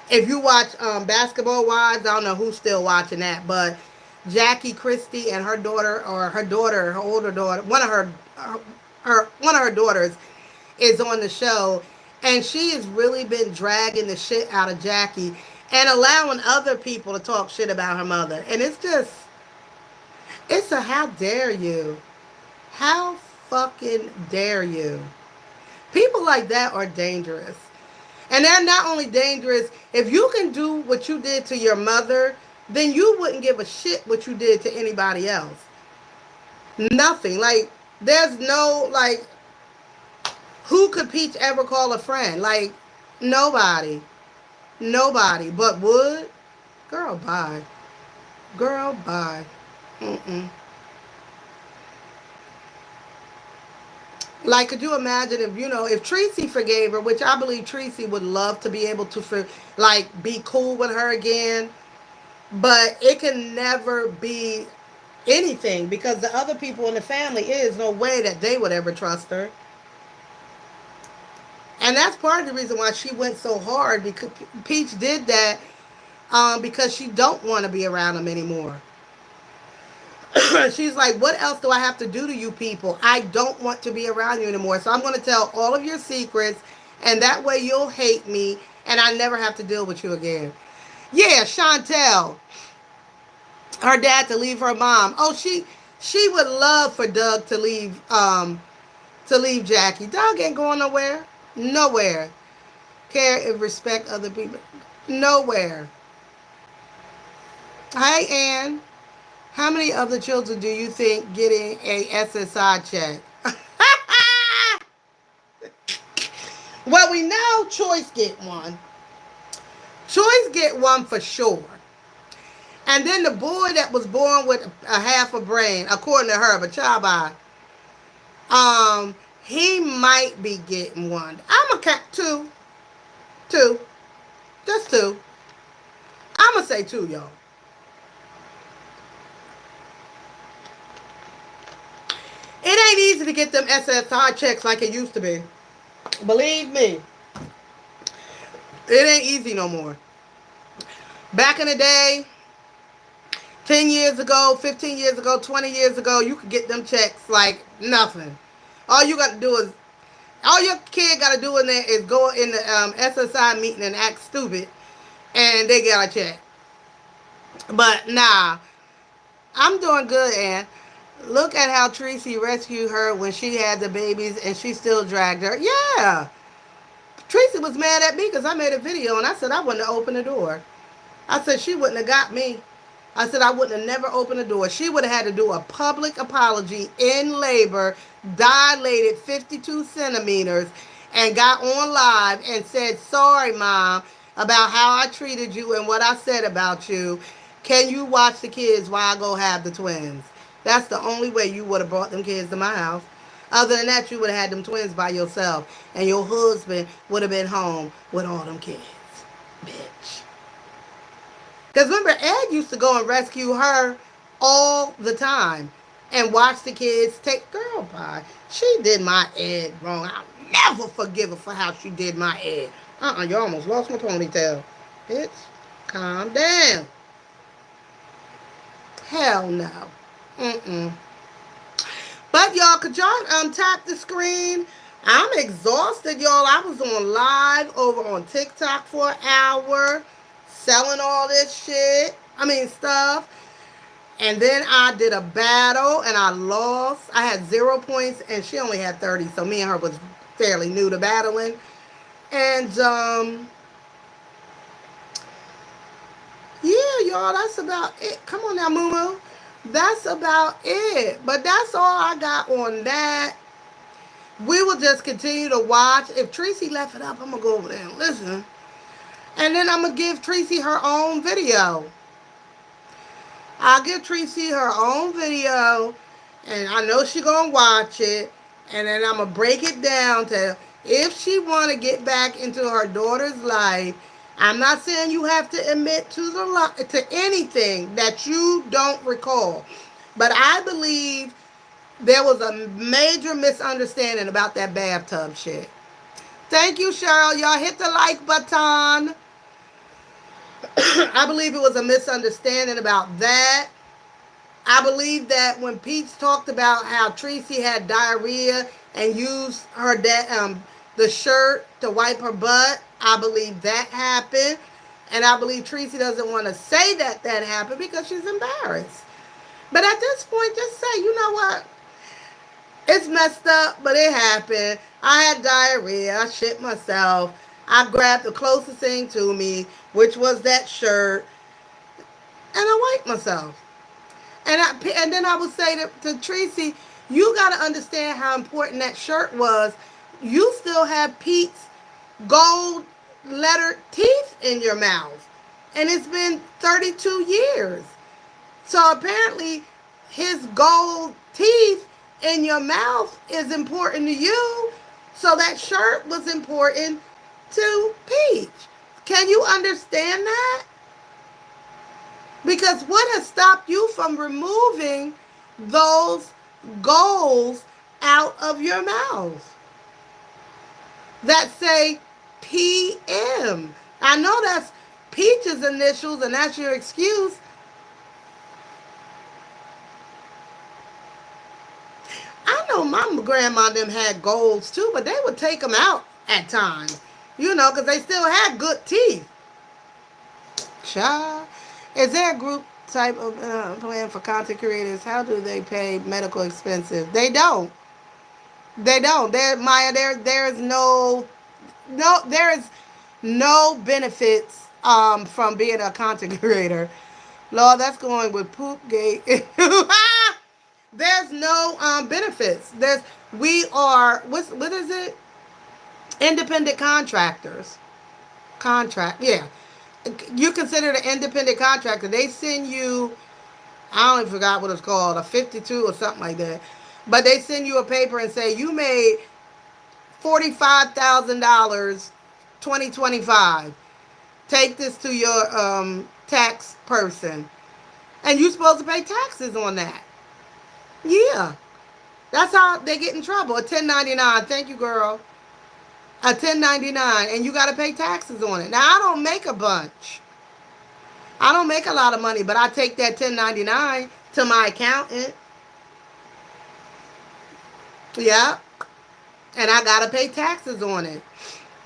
If you watch Basketball Wives, I don't know who's still watching that, but Jackie Christie and her daughter, or her older daughter, one of her daughters is on the show, and she has really been dragging the shit out of Jackie and allowing other people to talk shit about her mother. And it's a how dare you? How fucking dare you? People like that are dangerous. And they're not only dangerous, if you can do what you did to your mother, then you wouldn't give a shit what you did to anybody else. Nothing. Like, there's no, like, who could Peach ever call a friend? Like, nobody. Nobody. But would? Girl, bye. Girl, bye. Mm-mm. Like, could you imagine if Tracy forgave her, which I believe Tracy would love to be able to, be cool with her again, but it can never be anything because the other people in the family, is no way that they would ever trust her. And that's part of the reason why she went so hard, because Peach did that because she don't want to be around them anymore. She's like, what else do I have to do to you people? I don't want to be around you anymore. So I'm going to tell all of your secrets, and that way you'll hate me, and I never have to deal with you again. Yeah, Chantel, her dad to leave her mom. Oh, she would love for Doug to leave Jackie. Doug ain't going nowhere. Nowhere. Care and respect other people. Nowhere. Hi, Ann. How many other children do you think getting a SSI check? Well, we know Choice get one. Choice get one for sure. And then the boy that was born with a half a brain, according to her, but child by, he might be getting one. I'm a cat two, just two. I'm gonna say two, y'all. It ain't easy to get them SSI checks like it used to be. Believe me, it ain't easy no more. Back in the day, 10 years ago, 15 years ago, 20 years ago, you could get them checks like nothing. All you got to do is, all your kid got to do in there is go in the SSI meeting and act stupid, and they get a check. But nah, I'm doing good, and look at how Tracy rescued her when she had the babies and she still dragged her. Yeah. Tracy was mad at me because I made a video and I said I wouldn't have opened the door. I said she wouldn't have got me. I said I wouldn't have never opened the door. She would have had to do a public apology in labor, dilated 52 centimeters, and got on live and said, sorry, Mom, about how I treated you and what I said about you. Can you watch the kids while I go have the twins? That's the only way you would have brought them kids to my house. Other than that, you would have had them twins by yourself, and your husband would have been home with all them kids. Bitch. Because remember, Ed used to go and rescue her all the time and watch the kids take girl pie. She did my Ed wrong. I'll never forgive her for how she did my Ed. You almost lost my ponytail. Bitch, calm down. Hell no. Mm-mm. But y'all, could y'all tap the screen? I'm exhausted, y'all. I was on live over on TikTok for an hour, selling all this shit. Stuff. And then I did a battle and I lost. I had 0 points and she only had 30. So me and her was fairly new to battling. And yeah, y'all, that's about it. Come on now, Moo. That's about it. But that's all I got on that. We will just continue to watch. If Tracy left it up, I'm going to go over there and listen. And then I'm going to give Tracy her own video. I'll give Tracy her own video. And I know she's going to watch it. And then I'm going to break it down to if she want to get back into her daughter's life. I'm not saying you have to admit to anything that you don't recall. But I believe there was a major misunderstanding about that bathtub shit. Thank you, Cheryl. Y'all hit the like button. I believe it was a misunderstanding about that. I believe that when Pete talked about how Tracy had diarrhea and used her the shirt to wipe her butt, I believe that happened. And I believe Tracy doesn't want to say that happened because she's embarrassed. But at this point, just say, you know what? It's messed up, but it happened. I had diarrhea. I shit myself. I grabbed the closest thing to me, which was that shirt, and I wiped myself. And then I would say to Tracy, you got to understand how important that shirt was. You still have Pete's gold lettered teeth in your mouth. And it's been 32 years. So apparently his gold teeth in your mouth is important to you. So that shirt was important to Peach. Can you understand that? Because what has stopped you from removing those goals out of your mouth that say PM? I know that's Peach's initials and that's your excuse. I know my grandma and them had goals too, but they would take them out at times. Because they still had good teeth. Child. Is there a group type of plan for content creators? How do they pay medical expenses? They don't. They don't. There is no benefits from being a content creator. Lord, that's going with Poopgate. There's no benefits. What is it? Independent contractors. Yeah. You consider the independent contractor. They send you, I don't even forgot what it's called, a 52 or something like that. But they send you a paper and say, you made $45,000 2025. Take this to your tax person. And you're supposed to pay taxes on that. Yeah. That's how they get in trouble. A 1099. Thank you, girl. A 1099. And you got to pay taxes on it. Now, I don't make a bunch. I don't make a lot of money, but I take that 1099 to my accountant. Yeah. And I got to pay taxes on it.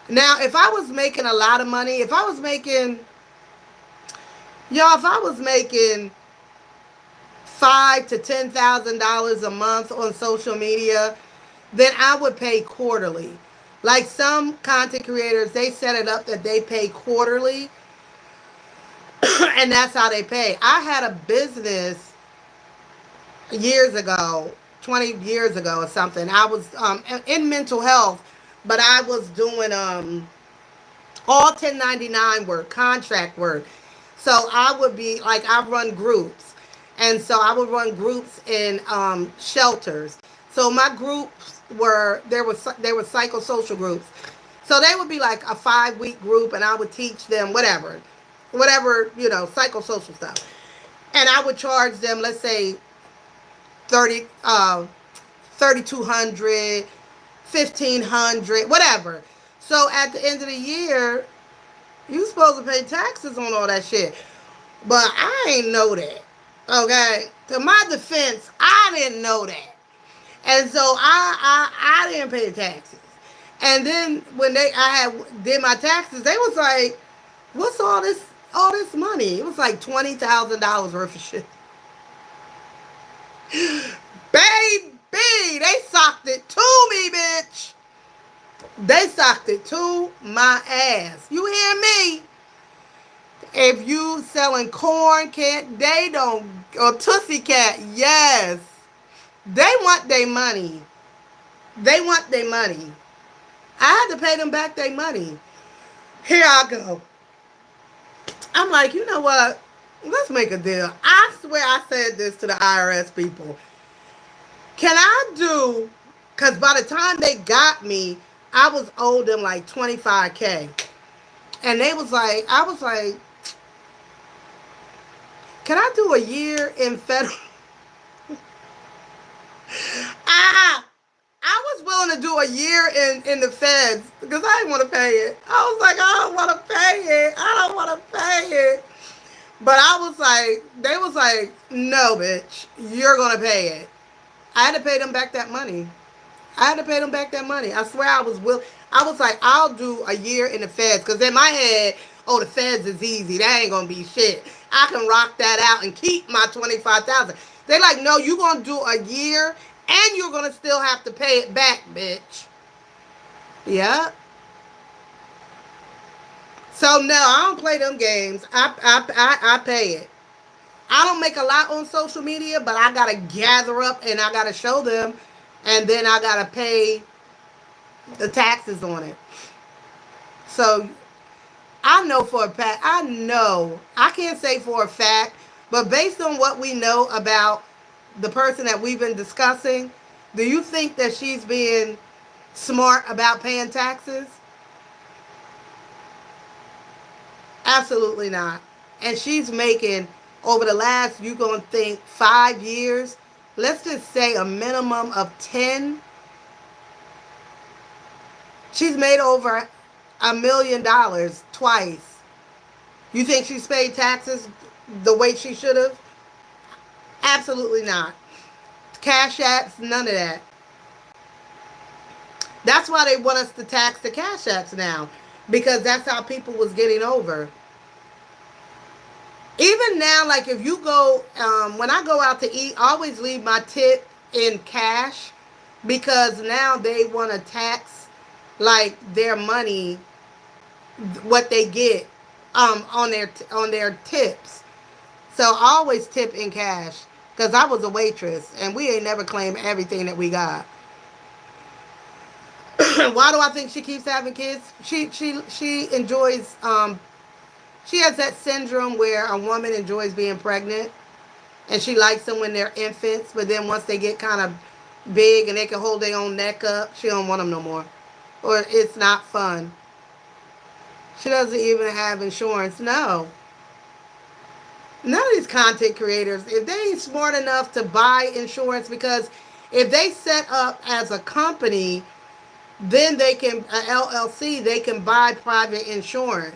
Now, if I was making a lot of money, if I was making, y'all, if I was making $5,000 to $10,000 a month on social media, then I would pay quarterly. Like some content creators, they set it up that they pay quarterly, and that's how they pay. I had a business years ago, 20 years ago or something. I was in mental health, but I was doing all 1099 work, contract work. So I would be like, I run groups. And so I would run groups in shelters. So my groups were, there were psychosocial groups. So they would be like a 5 week group, and I would teach them whatever, psychosocial stuff. And I would charge them, let's say, 30, 3,200, 1,500, whatever. So at the end of the year, you supposed to pay taxes on all that shit. But I ain't know that. Okay? To my defense, I didn't know that. And so I didn't pay taxes. And then when I did my taxes, they was like, "What's all this money?" It was like $20,000 worth of shit. Baby, they socked it to me, bitch. They socked it to my ass. You hear me? If you selling corn, can't they don't or Tootsie Cat, yes. They want their money. They want their money. I had to pay them back their money. Here I go. I'm like, you know what? Let's make a deal. I swear I said this to the IRS people. Can I do, because by the time they got me, I was owed them like 25K. And I was like, can I do a year in federal? Ah, I was willing to do a year in the feds because I didn't want to pay it. I was like, I don't want to pay it. I don't want to pay it. But they was like, no, bitch, you're going to pay it. I had to pay them back that money. I swear I was like, I'll do a year in the feds. Because in my head, oh, the feds is easy. That ain't going to be shit. I can rock that out and keep my 25,000. They're like, no, you're going to do a year and you're going to still have to pay it back, bitch. Yeah. So, no, I don't play them games. I pay it. I don't make a lot on social media, but I got to gather up and I got to show them. And then I got to pay the taxes on it. So I know for a fact, I can't say for a fact, but based on what we know about the person that we've been discussing, do you think that she's being smart about paying taxes? Absolutely not. And she's making, over the last, you're going to think 5 years, let's just say a minimum of 10. She's made over $1 million twice. You think she's paid taxes the way she should have? Absolutely not. Cash apps, none of that. That's why they want us to tax the cash apps now, because that's how people was getting over. Even now, like if you go, when I go out to eat, I always leave my tip in cash, because now they want to tax like their money, what they get on their tips. So I always tip in cash because I was a waitress and we ain't never claimed everything that we got. Why do I think she keeps having kids? She enjoys she has that syndrome where a woman enjoys being pregnant and she likes them when they're infants, but then once they get kind of big and they can hold their own neck up, she don't want them no more. Or it's not fun. She doesn't even have insurance. No. None of these content creators, if they ain't smart enough to buy insurance, because if they set up as a company, then they can, a LLC, they can buy private insurance.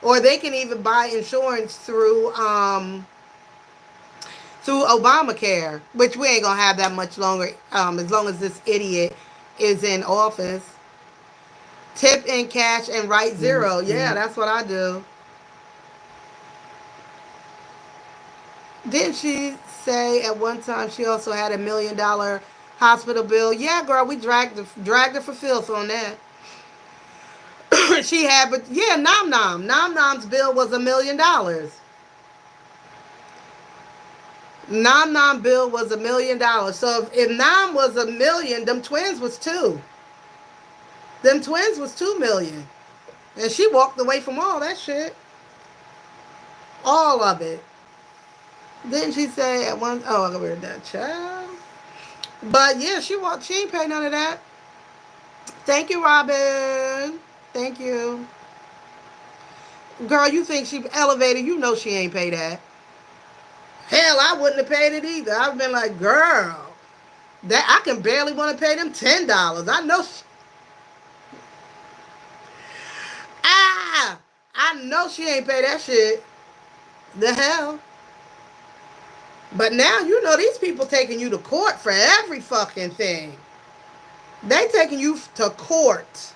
Or they can even buy insurance through Obamacare, which we ain't gonna have that much longer, as long as this idiot is in office. Tip in cash and write zero. Yeah, that's what I do. Didn't she say at one time she also had $1 million hospital bill? Yeah, girl, we dragged her for filth on that. She had, but yeah, Nom Nom's bill was $1 million. Nom Nom bill was $1 million. So if Nom was a million, them twins was two. Them twins was 2 million, and she walked away from all that shit, all of it. Didn't she say at one? Oh, I got rid of that child. But yeah, she walked. She ain't pay none of that. Thank you, Robin. Thank you, girl. You think she elevated? You know she ain't pay that. Hell, I wouldn't have paid it either. I've been like, girl, that I can barely want to pay them $10. I know. Ah, I know she ain't pay that shit. The hell. But now you know these people taking you to court for every fucking thing. They taking you to court.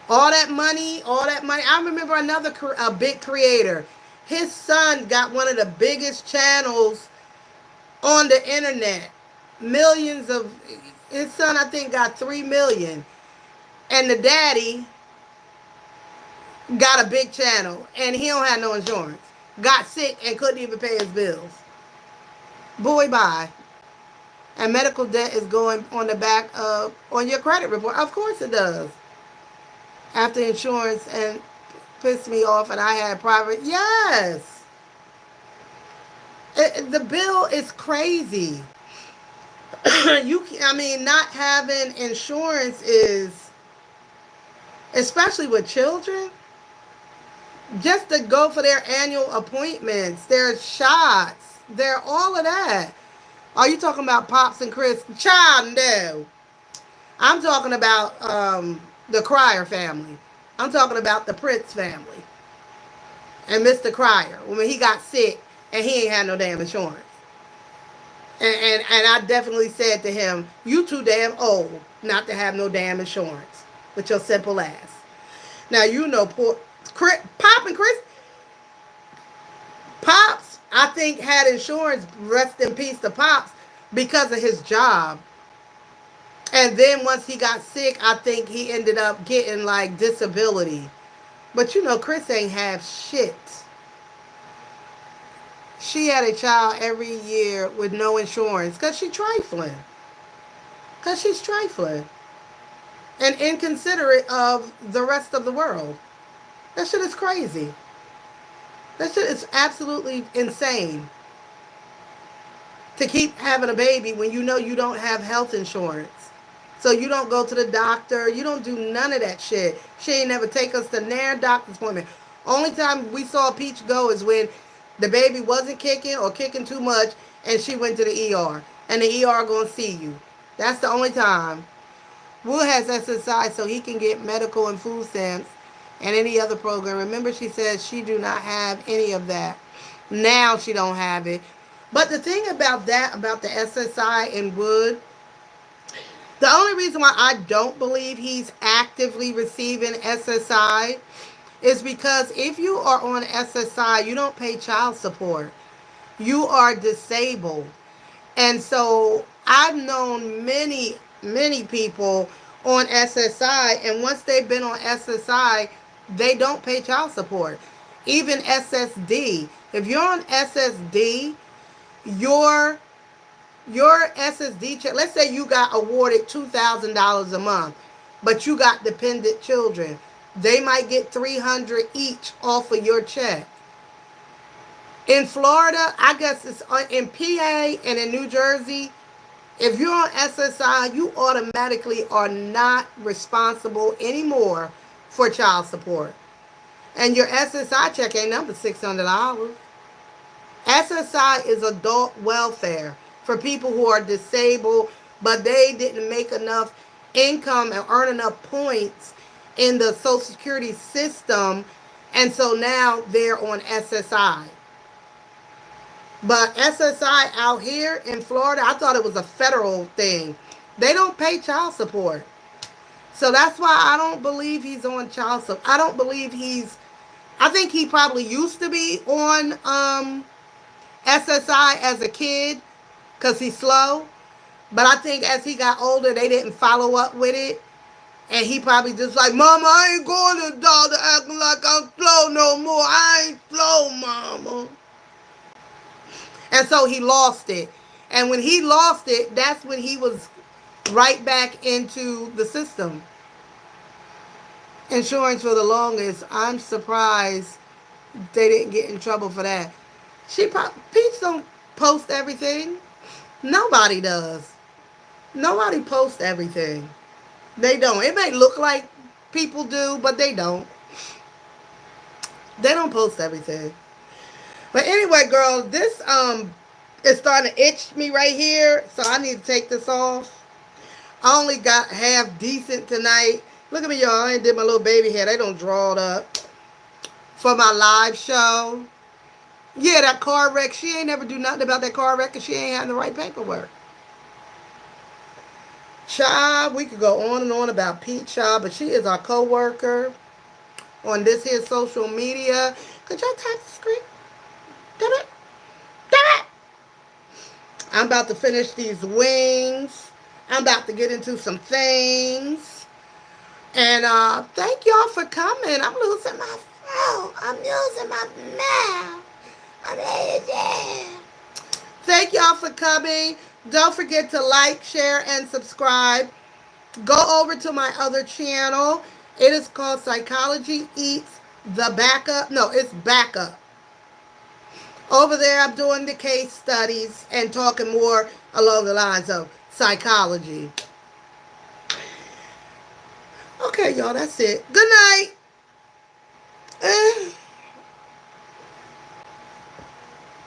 All that money, all that money. I remember another a big creator. His son got one of the biggest channels on the internet. Millions of his son, I think, got 3 million, and the daddy got a big channel, and he don't have no insurance. Got sick and couldn't even pay his bills. Boy, bye. And medical debt is going on the back of on your credit report. Of course it does. After insurance and pissed me off, and I had private. Yes, the bill is crazy. I mean, not having insurance is, especially with children, just to go for their annual appointments, their shots, their all of that. Are you talking about Pops and Chris? Child, no. I'm talking about the Cryer family. I'm talking about the Prince family. And Mr. Cryer, when he got sick and he ain't had no damn insurance. And I definitely said to him, you too damn old not to have no damn insurance with your simple ass. Now, you know, poor Pop and Chris, Pops, I think, had insurance, rest in peace to Pops, because of his job. And then once he got sick, I think he ended up getting like disability. But you know, Chris ain't have shit. She had a child every year with no insurance because she's trifling. Because she's trifling. And inconsiderate of the rest of the world. That shit is crazy. That shit is absolutely insane. To keep having a baby when you know you don't have health insurance. So you don't go to the doctor. You don't do none of that shit. She ain't never take us to their doctor's appointment. Only time we saw Peach go is when the baby wasn't kicking or kicking too much and she went to the ER. And the ER gonna see you. That's the only time. Will has SSI so he can get medical and food stamps and any other program. Remember, she says she do not have any of that. Now she don't have it. But the thing about that, about the SSI and Wood, the only reason why I don't believe he's actively receiving SSI is because if you are on SSI, you don't pay child support. You are disabled. And so I've known many people on SSI, and once they've been on SSI, they don't pay child support. Even SSD. If you're on SSD, your SSD check, let's say you got awarded $2,000 a month, but you got dependent children. They might get $300 each off of your check. In Florida, I guess it's in PA and in New Jersey, if you're on SSI, you automatically are not responsible anymore for child support. And your SSI check ain't nothing but $600. SSI is adult welfare for people who are disabled, but they didn't make enough income and earn enough points in the Social Security system, and so now they're on SSI. But SSI out here in Florida, I thought it was a federal thing. They don't pay child support. So that's why I don't believe he's on child support. I don't believe I think he probably used to be on SSI as a kid because he's slow. But I think as he got older, they didn't follow up with it. And he probably just like, Mama, I ain't going to the doctor acting like I'm slow no more. I ain't slow, Mama. And so he lost it. And when he lost it, that's when he was right back into the system. Insurance for the longest. I'm surprised they didn't get in trouble for that. Peach don't post everything. Nobody does. Nobody posts everything. They don't. It may look like people do, but they don't. They don't post everything. But anyway, girl, this is starting to itch me right here, so I need to take this off. I only got half decent tonight. Look at me, y'all. I ain't did my little baby hair. They don't draw it up for my live show. Yeah, that car wreck. She ain't never do nothing about that car wreck because she ain't having the right paperwork. Child, we could go on and on about Pete Child, but she is our co-worker on this here social media. Could y'all tap the screen? Damn it. Damn it. I'm about to finish these wings. I'm about to get into some things. And thank y'all for coming. I'm losing my throat. I'm losing my mouth. I'm losing. Thank y'all for coming. Don't forget to like, share, and subscribe. Go over to my other channel. It is called Psychology Eats the Backup. No, it's Backup. Over there, I'm doing the case studies and talking more along the lines of psychology. Okay, y'all, that's it. Good night.